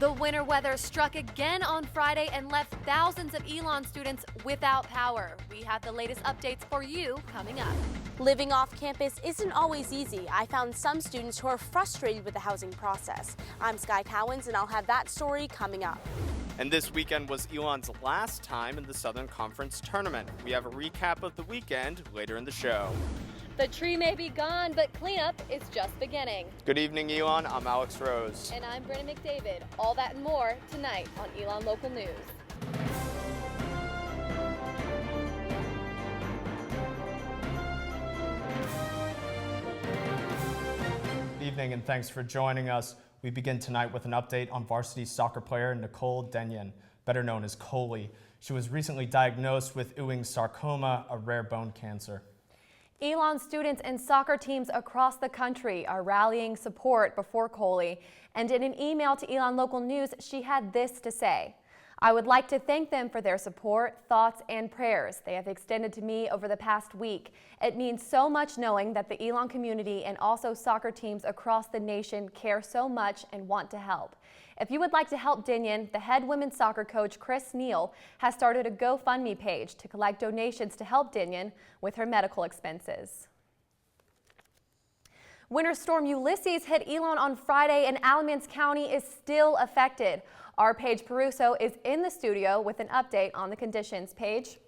The winter weather struck again on Friday and left thousands of ELN students without power. We have the latest updates for you coming up. Living off campus isn't always easy. I found some students who are frustrated with the housing process. I'm Sky Cowens, and I'll have that story coming up. And this weekend was ELN's last time in the Southern Conference tournament. We have a recap of the weekend later in the show. The tree may be gone, but cleanup is just beginning. Good evening, ELN. I'm Alex Rose. And I'm Brenna McDavid. All that and more tonight on ELN Local News. Good evening and thanks for joining us. We begin tonight with an update on varsity soccer player Nicole Denyon, better known as Coley. She was recently diagnosed with Ewing sarcoma, a rare bone cancer. ELN students and soccer teams across the country are rallying support before Coley, and in an email to ELN Local News, she had this to say: "I would like to thank them for their support, thoughts, and prayers they have extended to me over the past week. It means so much knowing that the ELN community and also soccer teams across the nation care so much and want to help. If you would like to help Denyon, the head women's soccer coach, Chris Neal, has started a GoFundMe page to collect donations to help Denyon with her medical expenses." Winter Storm Ulysses hit ELN on Friday, and Alamance County is still affected. Our Paige Peruso is in the studio with an update on the conditions. Paige?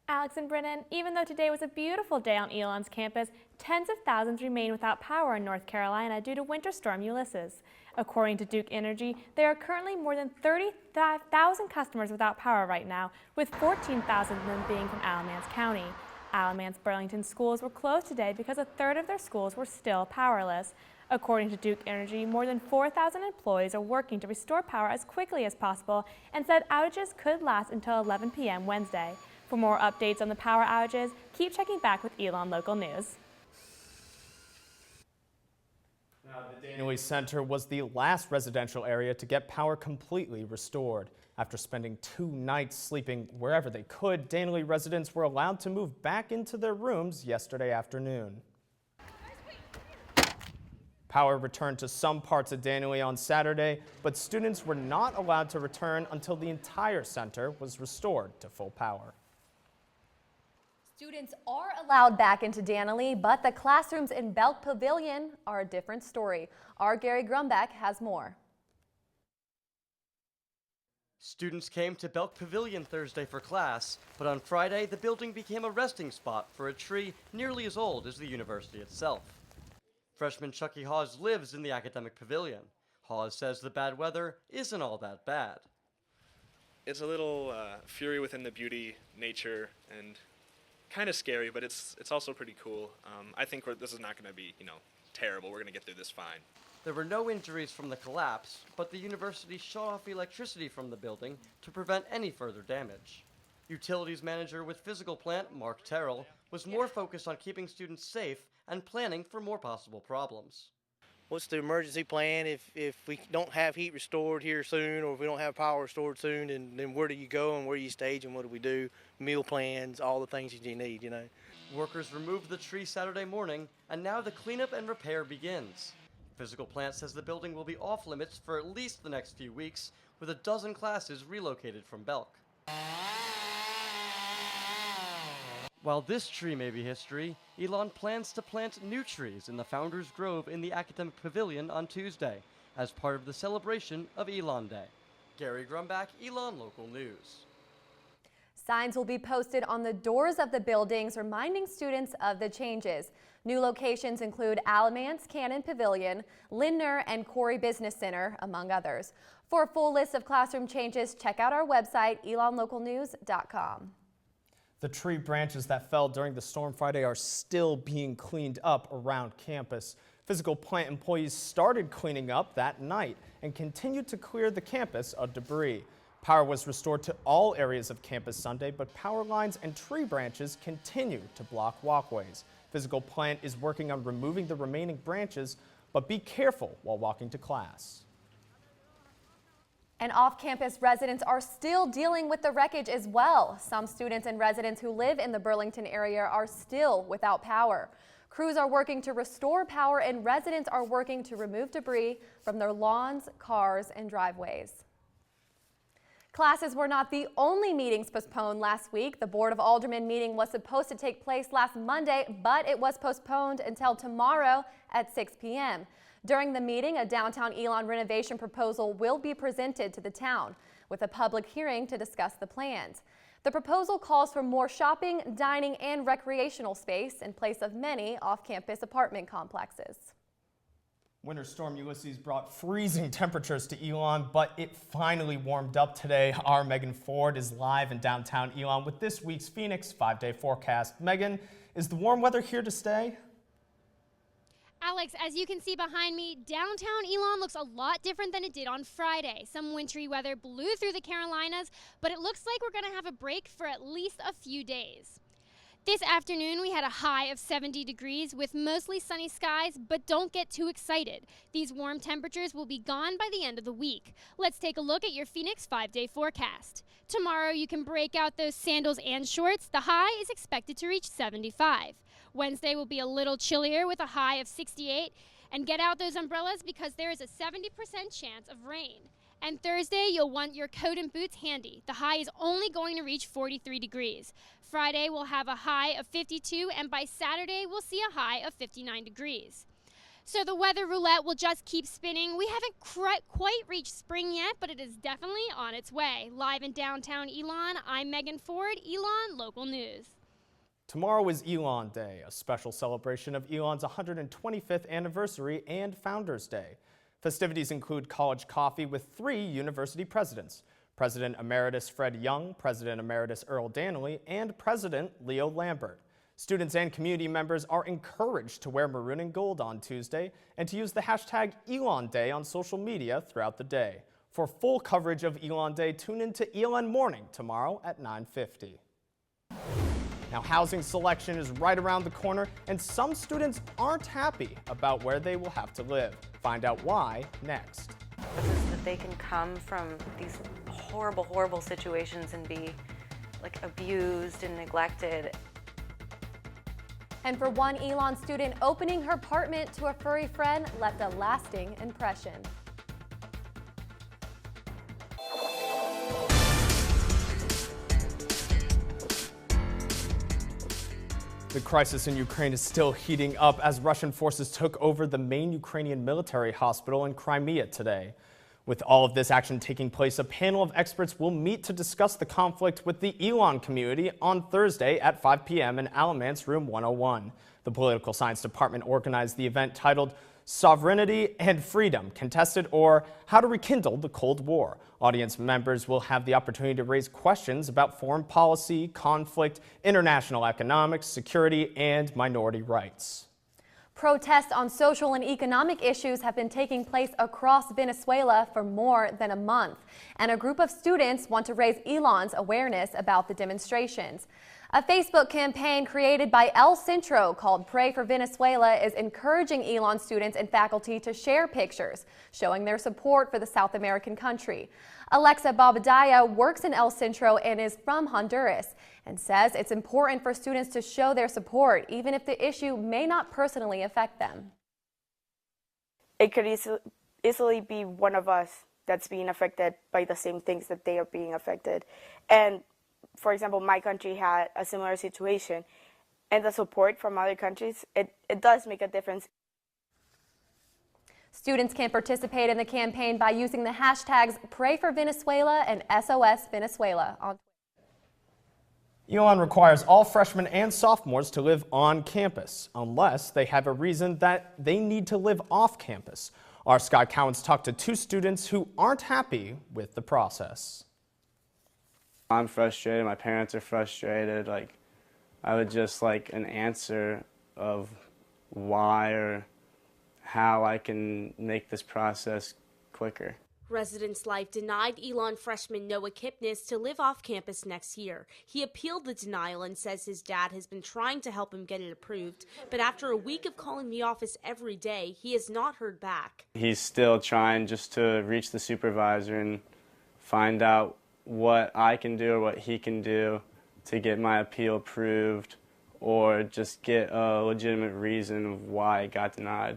Alex and Brennan, even though today was a beautiful day on ELN's campus, tens of thousands remain without power in North Carolina due to Winter Storm Ulysses. According to Duke Energy, there are currently more than 35,000 customers without power right now, with 14,000 of them being from Alamance County. Alamance Burlington schools were closed today because a third of their schools were still powerless. According to Duke Energy, more than 4,000 employees are working to restore power as quickly as possible and said outages could last until 11 p.m. Wednesday. For more updates on the power outages, keep checking back with ELN Local News. Now, the Danley Center was the last residential area to get power completely restored. After spending 2 nights sleeping wherever they could, Danley residents were allowed to move back into their rooms yesterday afternoon. Power returned to some parts of Danley on Saturday, but students were not allowed to return until the entire center was restored to full power. Students are allowed back into Danley, but the classrooms in Belk Pavilion are a different story. Our Gary Grumbeck has more. Students came to Belk Pavilion Thursday for class, but on Friday the building became a resting spot for a tree nearly as old as the university itself. Freshman Chucky Hawes lives in the academic pavilion. Hawes says the bad weather isn't all that bad. It's a little fury within the beauty, nature, and kind of scary, but it's also pretty cool. I think this is not going to be, terrible. We're going to get through this fine. There were no injuries from the collapse, but the university shut off electricity from the building to prevent any further damage. Utilities manager with physical plant, Mark Terrell, was more focused on keeping students safe and planning for more possible problems. What's the emergency plan if we don't have heat restored here soon, or if we don't have power restored soon, and then where do you go and where do you stage and what do we do? Meal plans, all the things that you need, Workers removed the tree Saturday morning, and now the cleanup and repair begins. Physical plant says the building will be off limits for at least the next few weeks, with a dozen classes relocated from Belk. While this tree may be history, ELN plans to plant new trees in the Founders Grove in the Academic Pavilion on Tuesday, as part of the celebration of ELN Day. Gary Grumbeck, ELN Local News. Signs will be posted on the doors of the buildings reminding students of the changes. New locations include Alamance Cannon Pavilion, Lindner, and Corey Business Center, among others. For a full list of classroom changes, check out our website, elonlocalnews.com. The tree branches that fell during the storm Friday are still being cleaned up around campus. Physical plant employees started cleaning up that night and continued to clear the campus of debris. Power was restored to all areas of campus Sunday, but power lines and tree branches continue to block walkways. Physical plant is working on removing the remaining branches, but be careful while walking to class. And off-campus residents are still dealing with the wreckage as well. Some students and residents who live in the Burlington area are still without power. Crews are working to restore power and residents are working to remove debris from their lawns, cars, and driveways. Classes were not the only meetings postponed last week. The Board of Aldermen meeting was supposed to take place last Monday, but it was postponed until tomorrow at 6 p.m. During the meeting, a downtown Elon renovation proposal will be presented to the town, with a public hearing to discuss the plans. The proposal calls for more shopping, dining, and recreational space in place of many off-campus apartment complexes. Winter Storm Ulysses brought freezing temperatures to Elon, but it finally warmed up today. Our Megan Ford is live in downtown Elon with this week's Phoenix 5-day forecast. Megan, is the warm weather here to stay? Alex, as you can see behind me, downtown Elon looks a lot different than it did on Friday. Some wintry weather blew through the Carolinas, but it looks like we're going to have a break for at least a few days. This afternoon, we had a high of 70 degrees with mostly sunny skies, but don't get too excited. These warm temperatures will be gone by the end of the week. Let's take a look at your Phoenix 5-day forecast. Tomorrow, you can break out those sandals and shorts. The high is expected to reach 75. Wednesday will be a little chillier with a high of 68. And get out those umbrellas because there is a 70% chance of rain. And Thursday, you'll want your coat and boots handy. The high is only going to reach 43 degrees. Friday, we'll have a high of 52, and by Saturday, we'll see a high of 59 degrees. So the weather roulette will just keep spinning. We haven't quite reached spring yet, but it is definitely on its way. Live in downtown Elon, I'm Megan Ford, Elon Local News. Tomorrow is Elon Day, a special celebration of Elon's 125th anniversary and Founders Day. Festivities include college coffee with 3 university presidents: President Emeritus Fred Young, President Emeritus Earl Danley, and President Leo Lambert. Students and community members are encouraged to wear maroon and gold on Tuesday and to use the hashtag Elon Day on social media throughout the day. For full coverage of Elon Day, tune in to ELN Morning tomorrow at 9:50. Now, housing selection is right around the corner, and some students aren't happy about where they will have to live. Find out why next. Is that they can come from these horrible, horrible situations and be like abused and neglected. And for one Elon student, opening her apartment to a furry friend left a lasting impression. The crisis in Ukraine is still heating up as Russian forces took over the main Ukrainian military hospital in Crimea today. With all of this action taking place, a panel of experts will meet to discuss the conflict with the Elon community on Thursday at 5 p.m. in Alamance Room 101. The Political Science Department organized the event titled Sovereignty and Freedom, Contested, or How to Rekindle the Cold War. Audience members will have the opportunity to raise questions about foreign policy, conflict, international economics, security, and minority rights. Protests on social and economic issues have been taking place across Venezuela for more than a month, and a group of students want to raise Elon's awareness about the demonstrations. A Facebook campaign created by El Centro called Pray for Venezuela is encouraging Elon students and faculty to share pictures showing their support for the South American country. Alexa Bobadilla works in El Centro and is from Honduras and says it's important for students to show their support even if the issue may not personally affect them. It could easily be one of us that's being affected by the same things that they are being affected. And for example, my country had a similar situation, and the support from other countries, it does make a difference. Students can participate in the campaign by using the hashtags Pray for Venezuela and SOS Venezuela on Twitter. ELN requires all freshmen and sophomores to live on campus, unless they have a reason that they need to live off campus. Our Scott Cowens talked to 2 students who aren't happy with the process. I'm frustrated, my parents are frustrated. I would just like an answer of why or how I can make this process quicker. Residence Life denied Elon freshman Noah Kipnis to live off campus next year. He appealed the denial and says his dad has been trying to help him get it approved, but after a week of calling the office every day, he has not heard back. He's still trying just to reach the supervisor and find out what I can do or what he can do to get my appeal approved or just get a legitimate reason of why it got denied.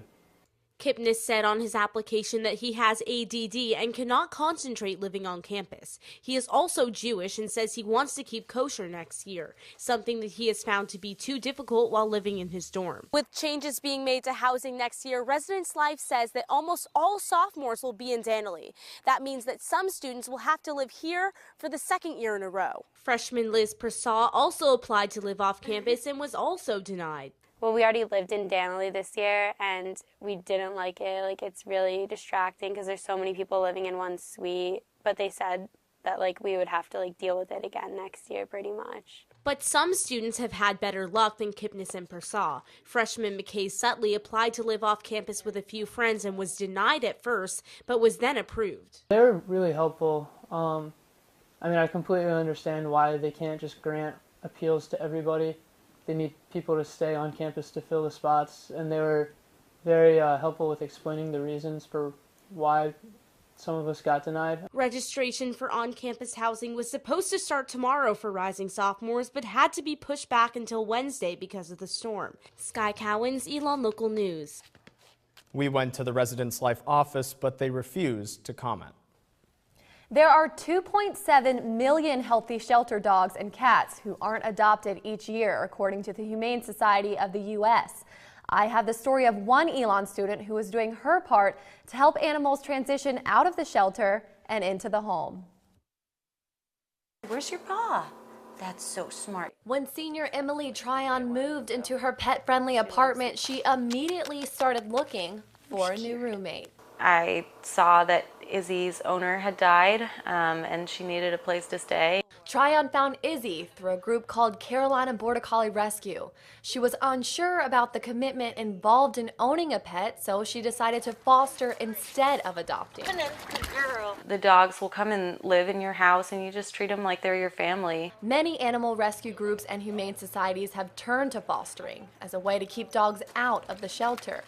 Kipnis said on his application that he has ADD and cannot concentrate living on campus. He is also Jewish and says he wants to keep kosher next year, something that he has found to be too difficult while living in his dorm. With changes being made to housing next year, Residence Life says that almost all sophomores will be in Danley. That means that some students will have to live here for the second year in a row. Freshman Liz Persaw also applied to live off campus and was also denied. Well, we already lived in Danley this year, and we didn't like it. Like, it's really distracting because there's so many people living in one suite. But they said that, like, we would have to, like, deal with it again next year pretty much. But some students have had better luck than Kipnis and Persaw. Freshman McKay Sutley applied to live off campus with a few friends and was denied at first, but was then approved. They were really helpful. I completely understand why they can't just grant appeals to everybody. They need people to stay on campus to fill the spots, and they were very helpful with explaining the reasons for why some of us got denied. Registration for on-campus housing was supposed to start tomorrow for rising sophomores, but had to be pushed back until Wednesday because of the storm. Sky Cowens, Elon Local News. We went to the Residence Life office, but they refused to comment. There are 2.7 million healthy shelter dogs and cats who aren't adopted each year, according to the Humane Society of the U.S. I have the story of one Elon student who is doing her part to help animals transition out of the shelter and into the home. Where's your paw? That's so smart. When senior Emily Tryon moved into her pet-friendly apartment, she immediately started looking for a new roommate. I saw that Izzy's owner had died and she needed a place to stay. Tryon found Izzy through a group called Carolina Border Collie Rescue. She was unsure about the commitment involved in owning a pet, so she decided to foster instead of adopting. The dogs will come and live in your house and you just treat them like they're your family. Many animal rescue groups and humane societies have turned to fostering as a way to keep dogs out of the shelter.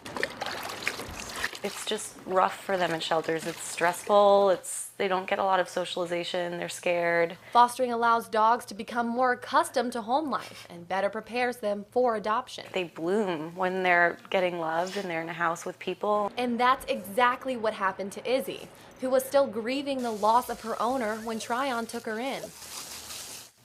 It's just rough for them in shelters. It's stressful. They don't get a lot of socialization. They're scared. Fostering allows dogs to become more accustomed to home life and better prepares them for adoption. They bloom when they're getting loved and they're in a house with people. And that's exactly what happened to Izzy, who was still grieving the loss of her owner when Tryon took her in.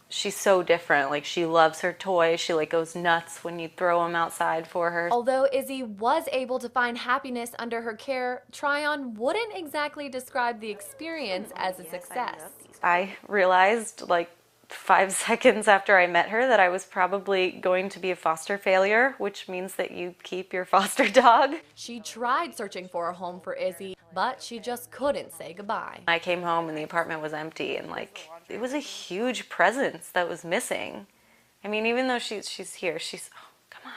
She's so different. Like, she loves her toys. She goes nuts when you throw them outside for her. Although Izzy was able to find happiness under her care, Tryon wouldn't exactly describe the experience as a success. I realized 5 seconds after I met her that I was probably going to be a foster failure, which means that you keep your foster dog. She tried searching for a home for Izzy, but she just couldn't say goodbye. I came home and the apartment was empty, and it was a huge presence that was missing. I mean, even though she's here, oh, come on,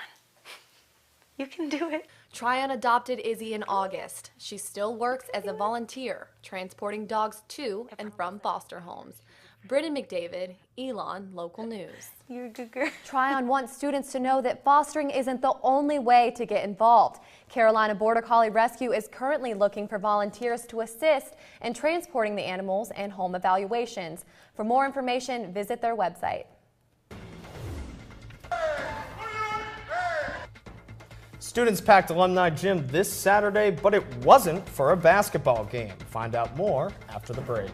you can do it. Tryon adopted Izzy in August. She still works as a volunteer, transporting dogs to and from foster homes. Britton McDavid, Elon Local News. You're a good girl. Tryon wants students to know that fostering isn't the only way to get involved. Carolina Border Collie Rescue is currently looking for volunteers to assist in transporting the animals and home evaluations. For more information, visit their website. Students packed Alumni Gym this Saturday, but it wasn't for a basketball game. Find out more after the break.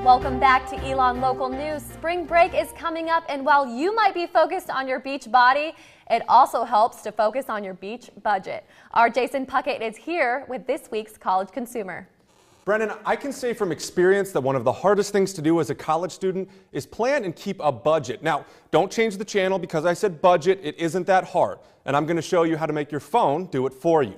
Welcome back to Elon Local News. Spring break is coming up, and while you might be focused on your beach body, it also helps to focus on your beach budget. Our Jason Puckett is here with this week's College Consumer. Brennan, I can say from experience that one of the hardest things to do as a college student is plan and keep a budget. Now, don't change the channel because I said budget. It isn't that hard, and I'm going to show you how to make your phone do it for you.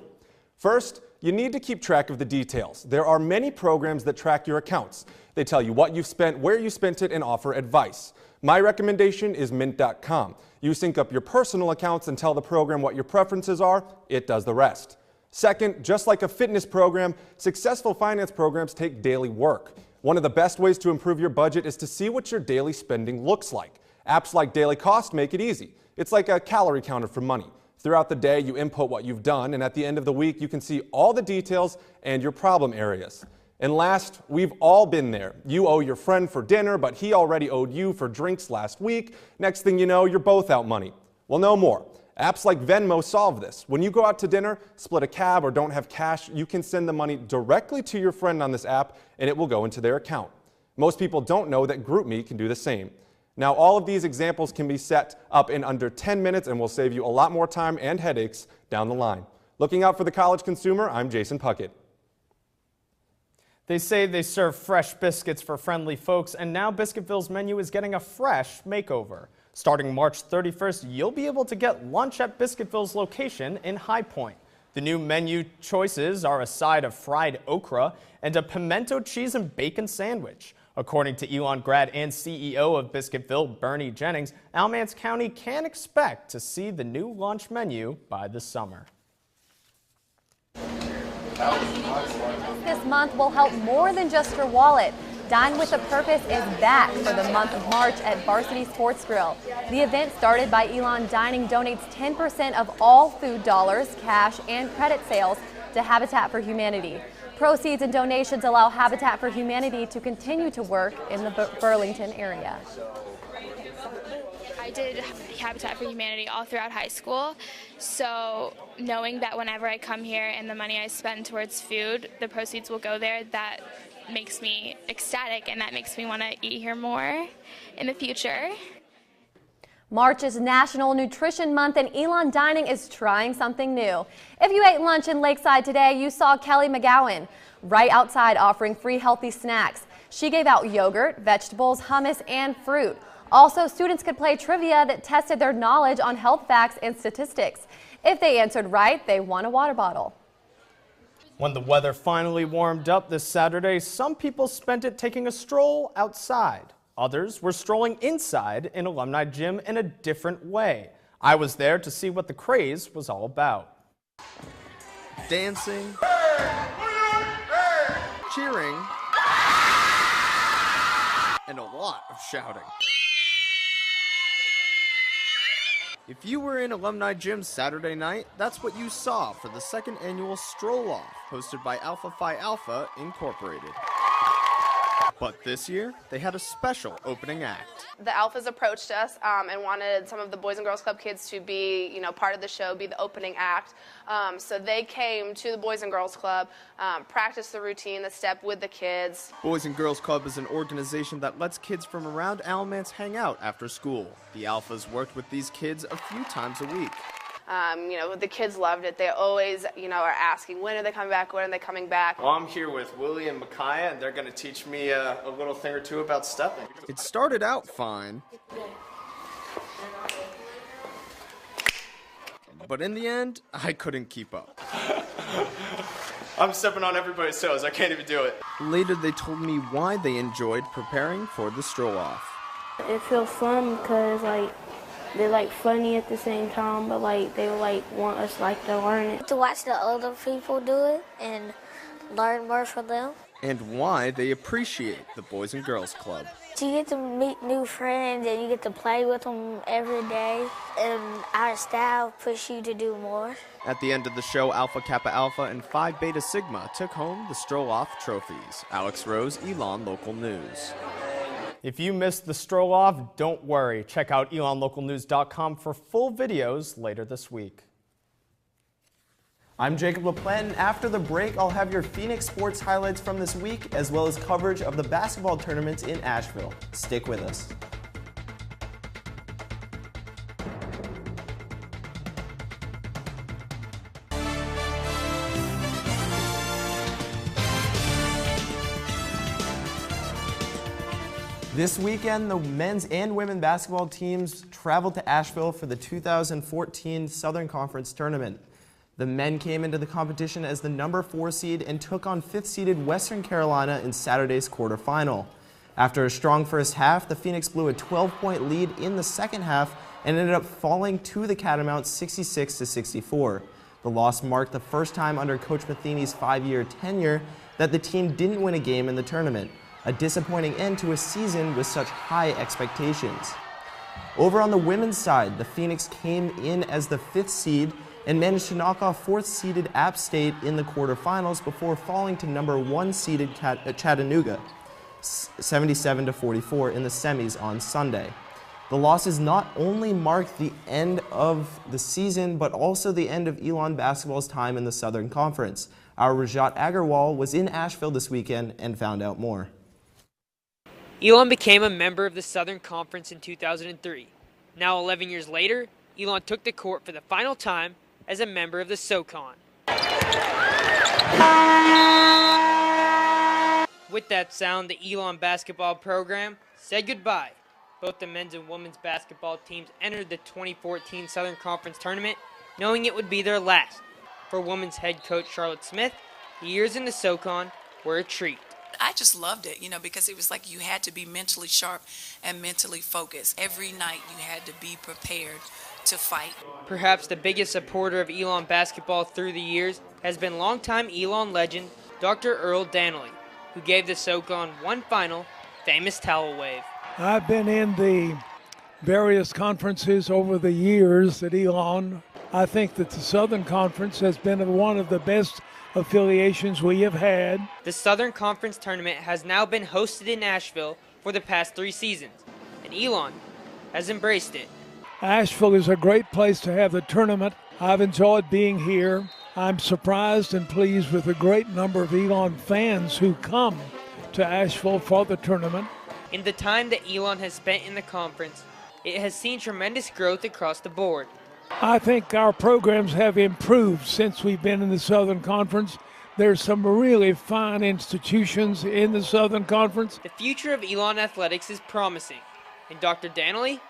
First, you need to keep track of the details. There are many programs that track your accounts. They tell you what you've spent, where you spent it, and offer advice. My recommendation is Mint.com. You sync up your personal accounts and tell the program what your preferences are. It does the rest. Second, just like a fitness program, successful finance programs take daily work. One of the best ways to improve your budget is to see what your daily spending looks like. Apps like Daily Cost make it easy. It's like a calorie counter for money. Throughout the day, you input what you've done, and at the end of the week, you can see all the details and your problem areas. And last, we've all been there. You owe your friend for dinner, but he already owed you for drinks last week. Next thing you know, you're both out money. Well, no more. Apps like Venmo solve this. When you go out to dinner, split a cab, or don't have cash, you can send the money directly to your friend on this app, and it will go into their account. Most people don't know that GroupMe can do the same. Now, all of these examples can be set up in under 10 minutes and will save you a lot more time and headaches down the line. Looking out for the college consumer, I'm Jason Puckett. They say they serve fresh biscuits for friendly folks, and now Biscuitville's menu is getting a fresh makeover. Starting March 31st, you'll be able to get lunch at Biscuitville's location in High Point. The new menu choices are a side of fried okra and a pimento cheese and bacon sandwich. According to Elon grad and CEO of Biscuitville, Bernie Jennings, Alamance County can expect to see the new lunch menu by the summer. This month will help more than just your wallet. Dine with a Purpose is back for the month of March at Varsity Sports Grill. The event, started by Elon Dining, donates 10% of all food dollars, cash, and credit sales to Habitat for Humanity. Proceeds and donations allow Habitat for Humanity to continue to work in the Burlington area. I did Habitat for Humanity all throughout high school, so knowing that whenever I come here and the money I spend towards food, the proceeds will go there, that makes me ecstatic, and that makes me want to eat here more in the future. March is National Nutrition Month, and Elon Dining is trying something new. If you ate lunch in Lakeside today, you saw Kelly McGowan right outside offering free healthy snacks. She gave out yogurt, vegetables, hummus, and fruit. Also, students could play trivia that tested their knowledge on health facts and statistics. If they answered right, they won a water bottle. When the weather finally warmed up this Saturday, some people spent it taking a stroll outside. Others were strolling inside an alumni gym in a different way. I was there to see what the craze was all about. Dancing, cheering, and a lot of shouting. If you were in Alumni Gym Saturday night, that's what you saw for the second annual Stroll Off, hosted by Alpha Phi Alpha Incorporated. But this year, they had a special opening act. The Alphas approached us and wanted some of the Boys and Girls Club kids to be, part of the show, be the opening act. So they came to the Boys and Girls Club, practiced the routine, the step with the kids. Boys and Girls Club is an organization that lets kids from around Alamance hang out after school. The Alphas worked with these kids a few times a week. The kids loved it. They always, are asking, when are they coming back? When are they coming back? Well, I'm here with Willie and Micaiah, and they're going to teach me a little thing or two about stepping. It started out fine, but in the end, I couldn't keep up. I'm stepping on everybody's toes. I can't even do it. Later, they told me why they enjoyed preparing for the stroll off. It feels fun because, they're funny at the same time, but they want us to learn it. To watch the older people do it and learn more from them. And why they appreciate the Boys and Girls Club. You get to meet new friends and you get to play with them every day, and our style pushes you to do more. At the end of the show, Alpha Kappa Alpha and Phi Beta Sigma took home the Stroll Off trophies. Alex Rose, Elon Local News. If you missed the stroll off, don't worry. Check out elonlocalnews.com for full videos later this week. I'm Jacob LaPlante, and after the break, I'll have your Phoenix sports highlights from this week, as well as coverage of the basketball tournaments in Asheville. Stick with us. This weekend, the men's and women's basketball teams traveled to Asheville for the 2014 Southern Conference Tournament. The men came into the competition as the number 4 seed and took on 5th-seeded Western Carolina in Saturday's quarterfinal. After a strong first half, the Phoenix blew a 12-point lead in the second half and ended up falling to the Catamounts 66-64. The loss marked the first time under Coach Matheny's 5-year tenure that the team didn't win a game in the tournament. A disappointing end to a season with such high expectations. Over on the women's side, the Phoenix came in as the 5th seed and managed to knock off 4th-seeded App State in the quarterfinals before falling to number 1-seeded Chattanooga, 77-44 in the semis on Sunday. The losses not only marked the end of the season, but also the end of Elon basketball's time in the Southern Conference. Our Rajat Agarwal was in Asheville this weekend and found out more. Elon became a member of the Southern Conference in 2003. Now 11 years later, Elon took the court for the final time as a member of the SoCon. With that sound, the Elon basketball program said goodbye. Both the men's and women's basketball teams entered the 2014 Southern Conference Tournament, knowing it would be their last. For women's head coach Charlotte Smith, the years in the SoCon were a treat. I just loved it, because it was like you had to be mentally sharp and mentally focused. Every night you had to be prepared to fight. Perhaps the biggest supporter of Elon basketball through the years has been longtime Elon legend Dr. Earl Danley, who gave the SoCon one final famous towel wave. I've been in the various conferences over the years at Elon. I think that the Southern Conference has been one of the best affiliations we have had. The Southern Conference Tournament has now been hosted in Asheville for the past 3 seasons, and Elon has embraced it. Asheville is a great place to have the tournament. I've enjoyed being here. I'm surprised and pleased with the great number of Elon fans who come to Asheville for the tournament. In the time that Elon has spent in the conference, it has seen tremendous growth across the board. I think our programs have improved since we've been in the Southern Conference. There's some really fine institutions in the Southern Conference. The future of Elon athletics is promising, and Dr. Danley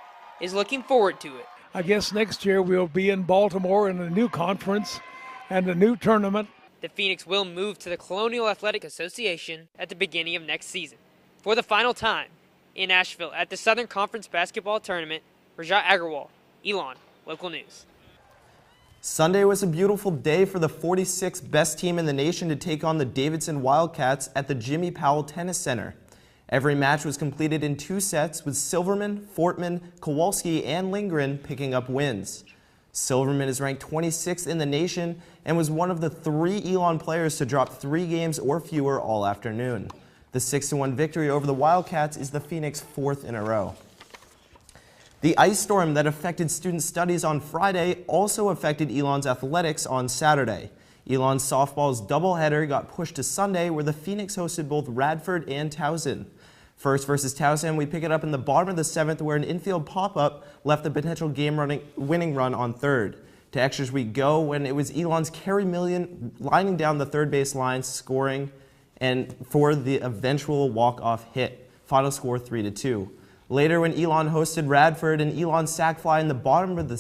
is looking forward to it. I guess next year we'll be in Baltimore in a new conference and a new tournament. The Phoenix will move to the Colonial Athletic Association at the beginning of next season. For the final time in Asheville at the Southern Conference Basketball Tournament, Rajat Agarwal, Elon Local News. Sunday was a beautiful day for the 46th best team in the nation to take on the Davidson Wildcats at the Jimmy Powell Tennis Center. Every match was completed in 2 sets, with Silverman, Fortman, Kowalski, and Lindgren picking up wins. Silverman is ranked 26th in the nation and was one of the 3 Elon players to drop 3 games or fewer all afternoon. The 6-1 victory over the Wildcats is the Phoenix 4th in a row. The ice storm that affected student studies on Friday also affected Elon's athletics on Saturday. Elon's softball's doubleheader got pushed to Sunday, where the Phoenix hosted both Radford and Towson. First versus Towson, we pick it up in the bottom of the 7th, where an infield pop-up left a potential game-winning run on third. To extras we go when it was Elon's Kerry Million lining down the third base line, scoring, and for the eventual walk-off hit. Final score 3-2. Later, when Elon hosted Radford, an Elon sac fly in the bottom of the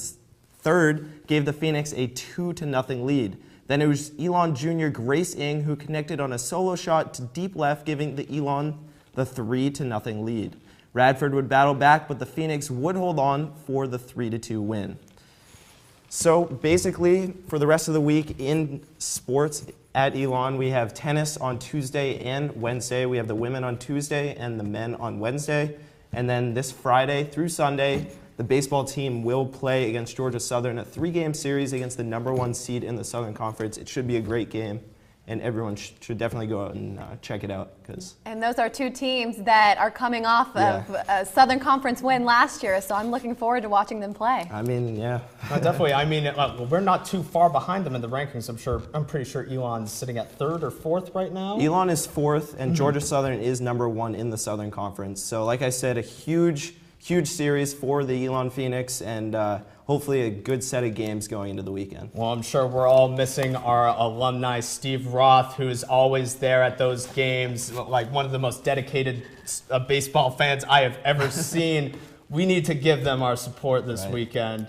third gave the Phoenix a 2-0 lead. Then it was Elon Jr. Grace Ng who connected on a solo shot to deep left, giving the Elon the 3-0 lead. Radford would battle back, but the Phoenix would hold on for the 3-2 win. So basically, for the rest of the week in sports at Elon, we have tennis on Tuesday and Wednesday. We have the women on Tuesday and the men on Wednesday. And then this Friday through Sunday, the baseball team will play against Georgia Southern, a 3-game series against the #1 seed in the Southern Conference. It should be a great game, and everyone should definitely go out and check it out. And those are 2 teams that are coming off of a Southern Conference win last year, so I'm looking forward to watching them play. I mean, yeah. Definitely. I mean, we're not too far behind them in the rankings. I'm pretty sure Elon's sitting at 3rd or 4th right now. Elon is 4th, and Georgia Southern is #1 in the Southern Conference. So, like I said, a huge series for the Elon Phoenix, and hopefully a good set of games going into the weekend. Well, I'm sure we're all missing our alumni, Steve Roth, who is always there at those games, like one of the most dedicated baseball fans I have ever seen. We need to give them our support this weekend.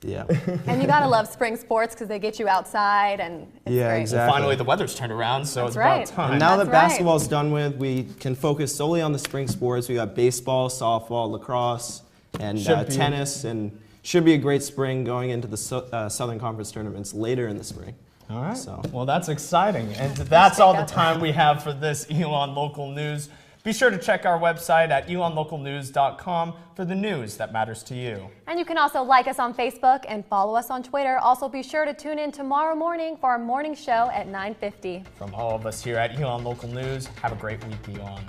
Yeah. And you gotta love spring sports because they get you outside, and it's great. Exactly. Well, finally, the weather's turned around, so That's it's right. about time. And now that basketball's done with, we can focus solely on the spring sports. We got baseball, softball, lacrosse, and tennis, and should be a great spring going into the Southern Conference tournaments later in the spring. All right. Well, that's exciting. And that's all the time we have for this Elon Local News. Be sure to check our website at elonlocalnews.com for the news that matters to you. And you can also like us on Facebook and follow us on Twitter. Also, be sure to tune in tomorrow morning for our morning show at 9:50. From all of us here at Elon Local News, have a great week, Elon.